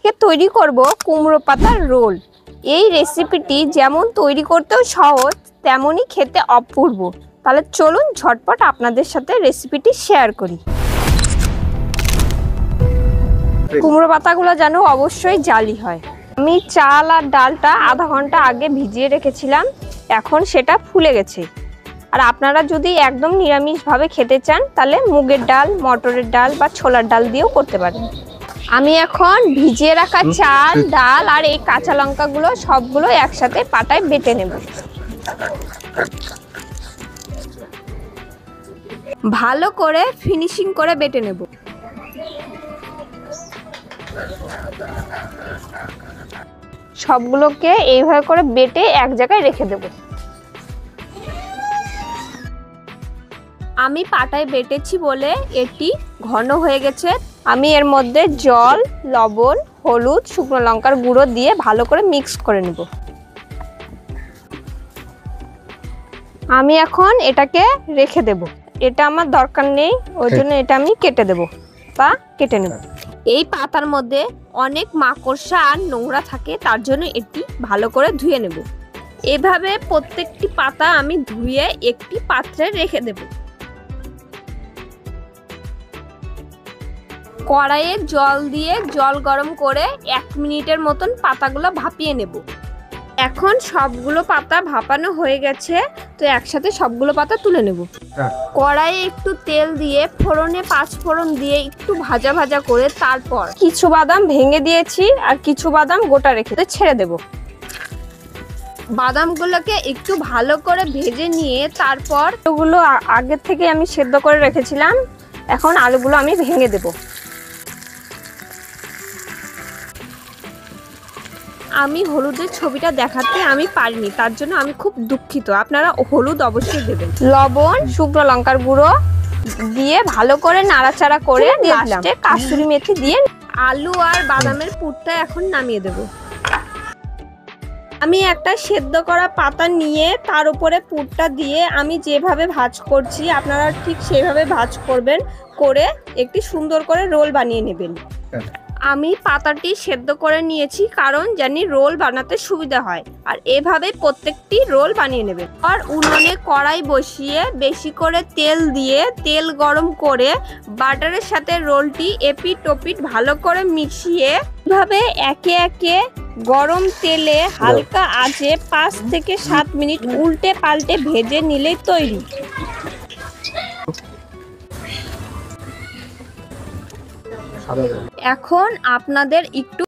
আজকে তৈরি করব কুমড়ো পাতার রোল। এই রেসিপিটি যেমন তৈরি করতেও সহজ তেমনই খেতে অপূর্ব। তাহলে চলুন ঝটপট আপনাদের সাথে রেসিপিটি শেয়ার করি। কুমড়ো পাতাগুলো যেন অবশ্যই জালি হয়। আমি চাল আর ডালটা আধা ঘন্টা আগে ভিজিয়ে রেখেছিলাম, এখন সেটা ফুলে গেছে। আর আপনারা যদি একদম নিরামিষভাবে খেতে চান তাহলে মুগের ডাল, মটরের ডাল বা ছোলার ডাল দিয়েও করতে পারেন। আমি এখন ভিজিয়ে রাখা চাল, ডাল আর এই কাঁচা লঙ্কাগুলো সবগুলো একসাথে পাটায় বেটে নেব। ভালো করে ফিনিশিং করে বেটে নেব। সবগুলোকে এইভাবে করে বেটে এক জায়গায় রেখে দেব। আমি পাটায় বেটেছি বলে এটি ঘন হয়ে গেছে। আমি এর মধ্যে জল, লবণ, হলুদ, শুকনো লঙ্কার গুঁড়ো দিয়ে ভালো করে মিক্স করে নেব। আমি এখন এটাকে রেখে দেব। এটা আমার দরকার নেই, ওই জন্য এটা আমি কেটে দেব বা কেটে নেব। এই পাতার মধ্যে অনেক মাকড়সা আর নোংরা থাকে, তার জন্য এটি ভালো করে ধুয়ে নেব। এভাবে প্রত্যেকটি পাতা আমি ধুয়ে একটি পাত্রে রেখে দেব। কড়াইয়ে জল দিয়ে জল গরম করে 1 মিনিটের মতন পাতাগুলো ভাপিয়ে নেব। এখন সবগুলো পাতা ভাপানো হয়ে গেছে, তো একসাথে সবগুলো পাতা তুলে নেব। কড়াইয়ে একটু তেল দিয়ে ফোড়নে 5 ফোড়ন দিয়ে একটু ভাজা ভাজা করে তারপর কিছু বাদাম ভেঙে দিয়েছি আর কিছু বাদাম গোটা রেখে ছেড়ে দেব। বাদামগুলোকে একটু ভালো করে ভেজে নিয়ে তারপর ওগুলো আগে থেকে আমি সেদ্ধ করে রেখেছিলাম, এখন আলুগুলো আমি ভেঙে দেব। আমি হলুদের ছবিটা দেখাতে আমি পারিনি, তার জন্য আমি খুব দুঃখিত। আপনারা হলুদ অবশ্যই দেবেন। লবণ, শুকনো লঙ্কার গুঁড়ো দিয়ে ভালো করে নাড়াচাড়া করে লাস্টে কাসুরি মেথি দিয়ে আলু আর বাদামের পুরটা এখন নামিয়ে দেব। আমি একটা সেদ্ধ করা পাতা নিয়ে তার উপরে পুরটা দিয়ে আমি যেভাবে ভাজ করছি আপনারা ঠিক সেভাবে ভাজ করবেন, করে একটি সুন্দর করে রোল বানিয়ে নেবেন। আমি পাতাটি সেদ্ধ করে নিয়েছি কারণ জানি রোল বানাতে সুবিধা হয়, আর এভাবে প্রত্যেকটি রোল বানিয়ে নেবেন। আর উনুনে কড়াই বসিয়ে বেশি করে তেল দিয়ে তেল গরম করে বাটারের সাথে রোলটি এপিট ওপিট ভালো করে মিশিয়ে এভাবে একে একে গরম তেলে হালকা আঁচে 5 থেকে 7 মিনিট উল্টে পাল্টে ভেজে নিলেই তৈরি। এখন আপনাদের একটু